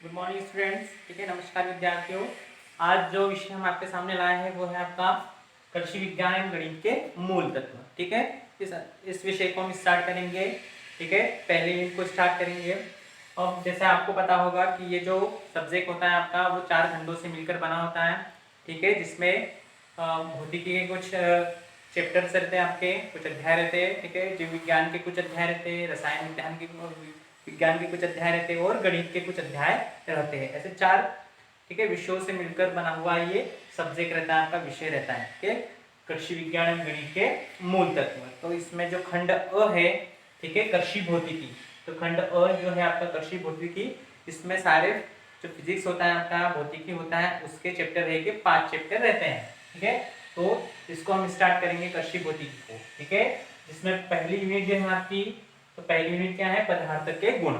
Good morning students. ठीक है, नमस्कार विद्यार्थियों। आज जो विषय हम आपके सामने लाए हैं वो है आपका कृषि विज्ञान एवं गणित के मूल तत्व। ठीक है, इस विषय को हम स्टार्ट करेंगे। ठीक है, पहले यूनिट को स्टार्ट करेंगे। और जैसे आपको पता होगा कि ये जो सब्जेक्ट होता है आपका वो 4 खंडों से मिलकर बना होता है। ठीक है, जिसमें भौतिकी के कुछ चैप्टर्स रहते हैं, आपके कुछ अध्याय रहते हैं। ठीक है, जीव विज्ञान के कुछ अध्याय रहते हैं, रसायन विज्ञान के कुछ अध्याय रहते हैं और गणित के कुछ अध्याय रहते हैं। ऐसे 4 ठीक है विषयों से मिलकर बना हुआ ये सब्जेक्ट रहता है, आपका विषय रहता है। ठीक है, कृषि विज्ञान एवं गणित के मूल तत्व। तो इसमें जो खंड अ है, ठीक है, कृषि भौतिकी, तो खंड अ जो है आपका कृषि भौतिकी, इसमें सारे जो फिजिक्स होता है आपका, भौतिकी होता है, उसके चैप्टर है के 5 चैप्टर रहते हैं। ठीक है, तो इसको हम स्टार्ट करेंगे कृषि भौतिकी को। ठीक है, जिसमें पहली यूनिट जो है आपकी, तो पहली यूनिट क्या है, पदार्थ के गुण।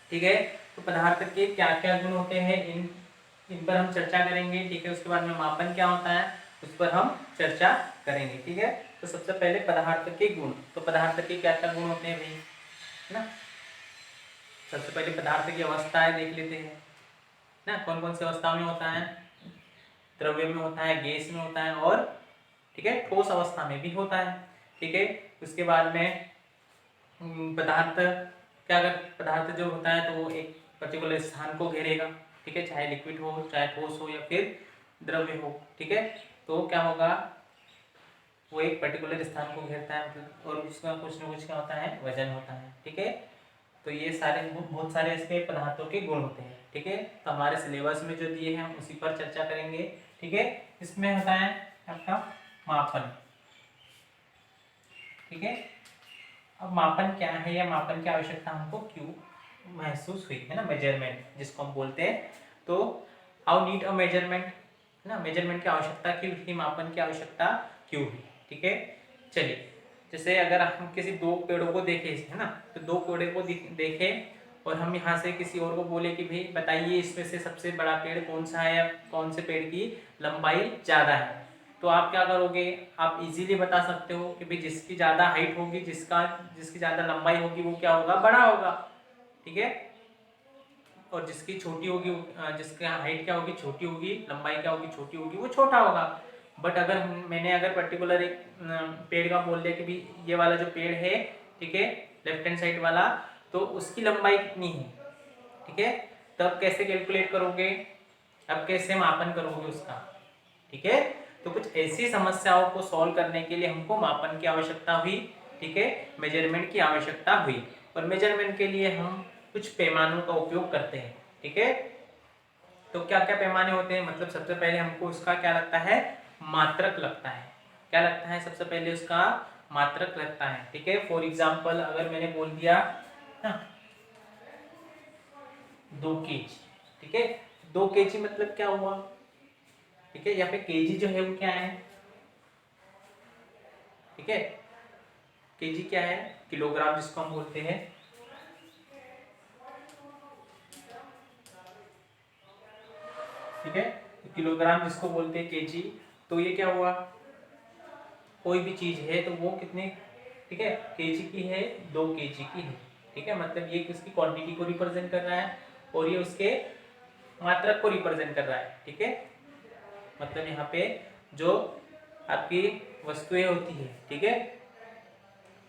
ठीक है, तो पदार्थ के क्या क्या गुण होते हैं, इन पर हम चर्चा करेंगे। ठीक है, उसके बाद में मापन क्या होता है उस पर हम चर्चा करेंगे। ठीक है, तो सबसे पहले पदार्थ के गुण। तो पदार्थ के क्या क्या गुण होते हैं भाई, है ना। सबसे पहले पदार्थ की अवस्थाएं देख लेते हैं ना, कौन कौन सी अवस्था में होता है। द्रव्य में होता है, गैस में होता है और ठीक है ठोस अवस्था में भी होता है। ठीक है, उसके बाद में पदार्थ क्या, अगर पदार्थ जो होता है तो वो एक पर्टिकुलर स्थान को घेरेगा। ठीक है, चाहे लिक्विड हो, चाहे ठोस हो या फिर द्रव्य हो। ठीक है, तो क्या होगा, वो एक पर्टिकुलर स्थान को घेरता है, मतलब और उसका कुछ ना कुछ क्या होता है, वजन होता है। ठीक है, तो ये सारे बहुत सारे इसके पदार्थों के गुण होते हैं। ठीक है, तो हमारे सिलेबस में जो दिए हैं हम उसी पर चर्चा करेंगे। ठीक है, इसमें होता है आपका मापन। ठीक है, अब मापन क्या है या मापन की आवश्यकता हमको क्यों महसूस हुई, है ना, मेजरमेंट जिसको हम बोलते हैं। तो हाउ नीड अ मेजरमेंट, है ना, मेजरमेंट की आवश्यकता क्यों हुई, मापन की आवश्यकता क्यों हुई। ठीक है, चलिए, जैसे अगर हम किसी दो पेड़ों को देखें, है ना, तो दो पेड़ों को देखें और हम यहाँ से किसी और को बोले कि भाई बताइए इसमें से सबसे बड़ा पेड़ कौन सा है या कौन से पेड़ की लंबाई ज़्यादा है, तो आप क्या करोगे, आप इजीली बता सकते हो कि भाई जिसकी ज़्यादा हाइट होगी, जिसकी ज़्यादा लंबाई होगी वो क्या होगा, बड़ा होगा। ठीक है, और जिसकी छोटी होगी, जिसकी हाइट क्या होगी, छोटी होगी, लंबाई क्या होगी, छोटी होगी, वो छोटा होगा। बट अगर मैंने अगर पर्टिकुलर एक पेड़ का बोल दिया कि भाई ये वाला जो पेड़ है, ठीक है, लेफ्ट हैंड साइड वाला, तो उसकी लंबाई कितनी है। ठीक है, तब कैसे कैलकुलेट करोगे, अब कैसे मापन करोगे उसका। ठीक है, तो कुछ ऐसी समस्याओं को सॉल्व करने के लिए हमको मापन की आवश्यकता हुई। ठीक है, मेजरमेंट की आवश्यकता हुई, और मेजरमेंट के लिए हम कुछ पैमानों का उपयोग करते हैं। ठीक है, तो क्या क्या पैमाने होते हैं, मतलब सबसे पहले हमको उसका क्या लगता है, मात्रक लगता है। क्या लगता है, सबसे पहले उसका मात्रक लगता है। ठीक है, फॉर एग्जाम्पल अगर मैंने बोल दिया ना 2 kg, ठीक है, 2 kg मतलब क्या हुआ। ठीक है, या फिर केजी जो है वो क्या है, ठीक है, केजी क्या है, किलोग्राम जिसको हम बोलते हैं। ठीक है, तो किलोग्राम जिसको बोलते हैं केजी, तो ये क्या हुआ, कोई भी चीज है तो वो कितने, ठीक है, केजी की है, 2 kg की है। ठीक है, मतलब ये किसकी क्वांटिटी को रिप्रेजेंट कर रहा है और ये उसके मात्रक को रिप्रेजेंट कर रहा है। ठीक है, मतलब यहाँ पे जो आपकी वस्तुएं होती है, ठीक है,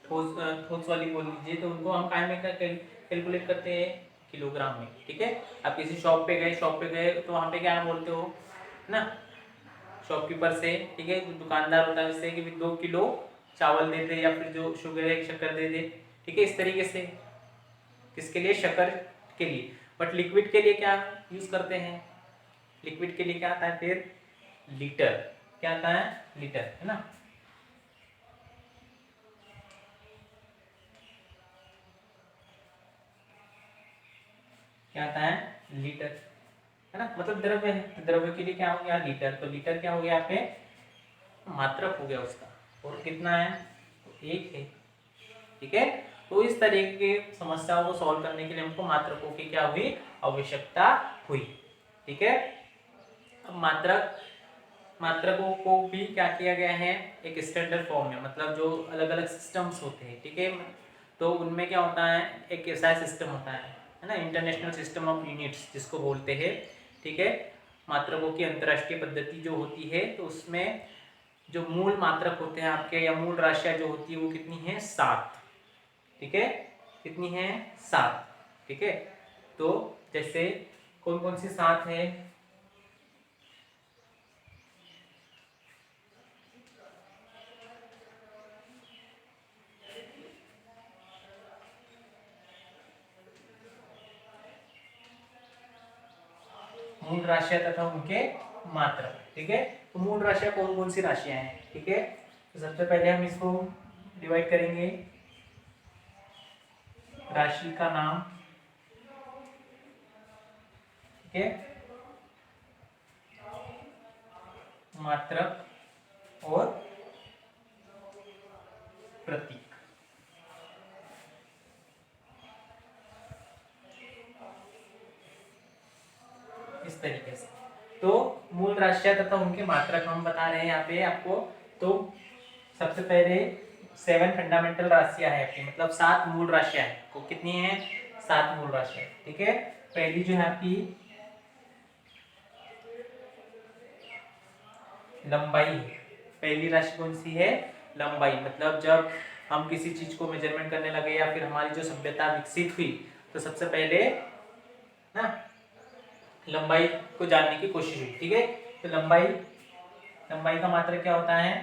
ठोस ठोस वाली बोल लीजिए, तो उनको हम काय में कैलकुलेट करते हैं, किलोग्राम में। ठीक है, आप किसी शॉप पे गए तो वहाँ पे क्या बोलते हो ना, शॉपकीपर से, ठीक है, दुकानदार होता है उससे कि 2 किलो चावल दे दे या फिर जो शुगर है शक्कर दे दे। ठीक है, इस तरीके से किसके लिए, शक्कर के लिए। बट लिक्विड के लिए क्या यूज करते हैं, लिक्विड के लिए क्या आता है फिर, लीटर। क्या आता है, लीटर, है ना। क्या आता है, लीटर, है ना, मतलब द्रव्य है, तो द्रव्य के लिए क्या हो गया, लीटर। तो लीटर क्या हो गया यहाँ पे, मात्रक हो गया उसका, और कितना है, तो 1 है। ठीक है, तो इस तरीके की समस्याओं को सॉल्व करने के लिए हमको मात्रकों की क्या हुई, आवश्यकता हुई। ठीक है, अब मात्रकों को भी क्या किया गया है, एक स्टैंडर्ड फॉर्म में, मतलब जो अलग अलग सिस्टम्स होते हैं। ठीक है, तो उनमें क्या होता है, एक ऐसा सिस्टम होता है है ना, इंटरनेशनल सिस्टम ऑफ यूनिट्स जिसको बोलते हैं, ठीक है। मात्रकों की अंतर्राष्ट्रीय पद्धति जो होती है, तो उसमें जो मूल मात्रक होते हैं आपके या मूल राशियां जो होती है वो कितनी है, 7, ठीक है, कितनी है, 7, ठीक है। तो जैसे कौन कौन सी 7 है, मूल राशियां तथा उनके मात्रक, ठीक है। तो मूल राशियां कौन कौन सी राशियां हैं, ठीक है। तो सबसे पहले हम इसको डिवाइड करेंगे, राशि का नाम, ठीक है, मात्रक और प्रतीक, इस तरीके से। तो मूल राशियां तथा उनके मात्रक हम बता रहे हैं यहाँ पे आपको। तो सबसे पहले 7 फंडामेंटल राशियां है आपकी, मतलब 7 मूल राशियां है, तो कितनी है, 7 मूल राशियां, ठीक है। पहली जो है आपकी लंबाई, पहली राशि कौन सी है, लंबाई, मतलब जब हम किसी चीज को मेजरमेंट करने लगे या फिर हमारी जो सभ्यता विकसित हुई, तो सबसे पहले ना लंबाई को जानने की कोशिश हुई, ठीक है। तो लंबाई, लंबाई का मात्रक क्या होता है,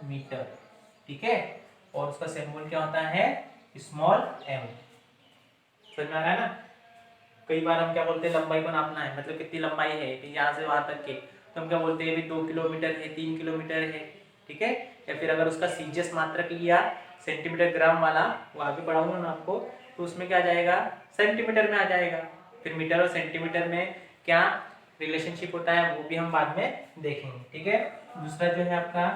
मीटर, ठीक है। और उसका सिंबल क्या होता है, स्मॉल एम, समझ में आ रहा है ना। कई बार हम क्या बोलते हैं, लंबाई को नापना है, मतलब कितनी लंबाई है कि यहाँ से वहां तक के, तो हम क्या बोलते हैं, 2 किलोमीटर है, 3 किलोमीटर है, ठीक है। या फिर अगर उसका सीजीएस मात्रक लिया, सेंटीमीटर ग्राम वाला, वो आगे पढ़ाऊंगा ना आपको, तो उसमें क्या आ जाएगा, सेंटीमीटर में आ जाएगा। फिर मीटर और सेंटीमीटर में क्या रिलेशनशिप होता है वो भी हम बाद में देखेंगे, ठीक है। दूसरा जो है आपका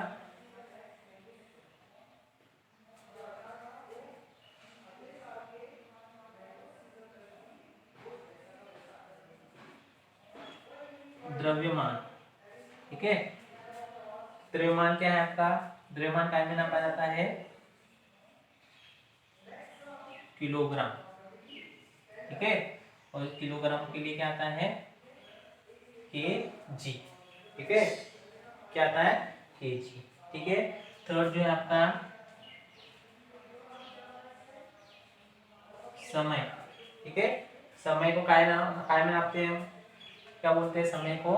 द्रव्यमान, ठीक है। द्रव्यमान क्या है आपका, द्रव्यमान काय में नापा जाता है, किलोग्राम, ठीक है। और किलोग्राम के लिए क्या आता है, के जी, ठीक है, क्या आता है, के जी, ठीक है। थर्ड जो है आपका समय, ठीक है। समय को काय में नापते हैं हम, क्या बोलते हैं समय को,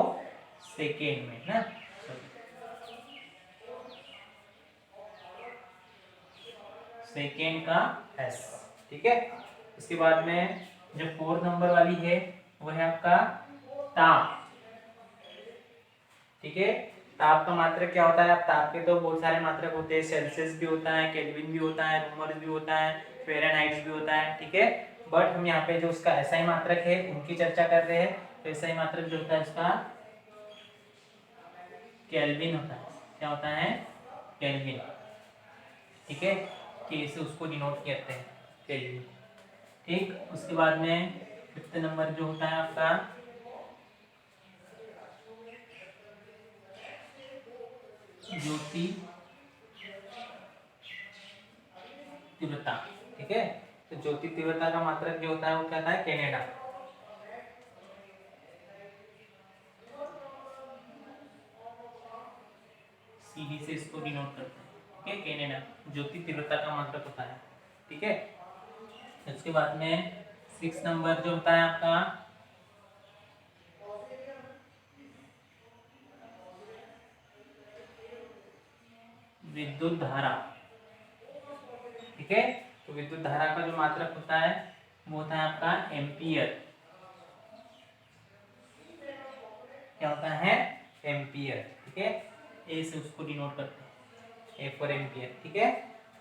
सेकेंड में ना, सेकेंड का एस, ठीक है। उसके बाद में जो 4 नंबर वाली है वो है आपका ताप, ठीक है। ताप का मात्रक क्या होता है, आप ताप के तो बहुत सारे मात्रक होते हैं, सेल्सियस भी होता है, केल्विन भी होता है, रूमर्स भी होता है, फ़ारेनहाइट भी होता है, ठीक है। बट हम यहाँ पे जो उसका एसआई मात्रक है उनकी चर्चा कर रहे हैं। तो एसआई मात्रक जो होता है उसका केल्विन होता है, क्या होता है, केल्विन, ठीक है। के से उसको डिनोट करते हैं, केल्विन, ठीक। उसके बाद में 5th नंबर जो होता है आपका ज्योति तीव्रता, ठीक है। तो ज्योति तीव्रता का मात्रक जो होता है वो क्या होता है, कैनेडा, सीडी से इसको डिनोट करते हैं, ठीक है, कैनेडा ज्योति तीव्रता का मात्रक होता है, ठीक है। उसके बाद में 6 नंबर जो होता है आपका विद्युत धारा, ठीक है। तो विद्युत धारा का जो मात्रक होता है वो होता है आपका एम्पियर, क्या होता है, एम्पियर, ठीक है। ए से उसको डिनोट करते हैं, ए फॉर एम्पियर, ठीक है।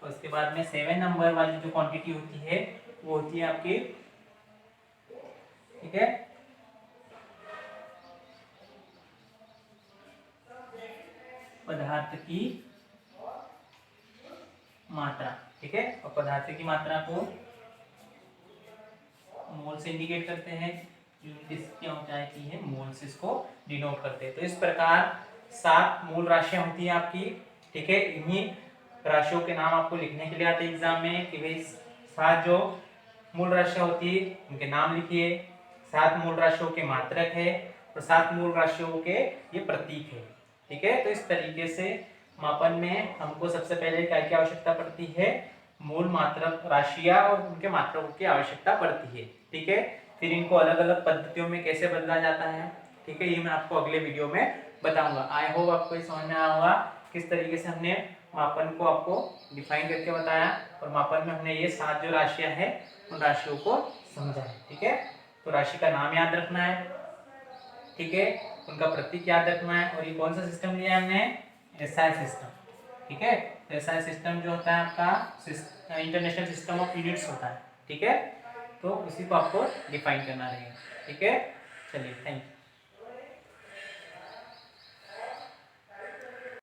और उसके बाद में 7 नंबर वाली जो क्वांटिटी होती है वो होती है आपकी, ठीक है, पदार्थ की मात्रा, ठीक है। और पदार्थ की मात्रा को मोल से इंडिकेट करते हैं, यूनिट क्या ऊंचाई है, मोल से इसको डिनोट करते हैं। तो इस प्रकार 7 मूल राशियां होती हैं आपकी, ठीक है। इन्हीं राशियों के नाम आपको लिखने के लिए आते हैं एग्जाम में कि भाई 7 जो मूल राशियां होती है उनके नाम लिखिए, 7 मूल राशियों के मात्रक है और 7 मूल राशियों के ये प्रतीक है। ठीक है, तो इस तरीके से मापन में हमको सबसे पहले क्या की आवश्यकता पड़ती है, मूल मात्रक राशियां और उनके मात्रकों की आवश्यकता पड़ती है। ठीक है, फिर इनको अलग अलग पद्धतियों में कैसे बदला जाता है, ठीक है, ये मैं आपको अगले वीडियो में बताऊंगा। आई होप आपको ये समझ में आया होगा किस तरीके से हमने मापन को आपको डिफाइन करके बताया और मापन में हमने ये 7 जो राशियां हैं उन राशियों को समझा है। ठीक है, तो राशि का नाम याद रखना है, ठीक है, उनका प्रतीक याद रखना है और ये कौन सा सिस्टम लिया हमने, एसआई सिस्टम। ठीक है, एसआई सिस्टम जो होता है आपका इंटरनेशनल सिस्टम ऑफ यूनिट्स होता है। ठीक है, तो उसी को आपको डिफाइन करना रहेगा। ठीक है, चलिए, थैंक यू।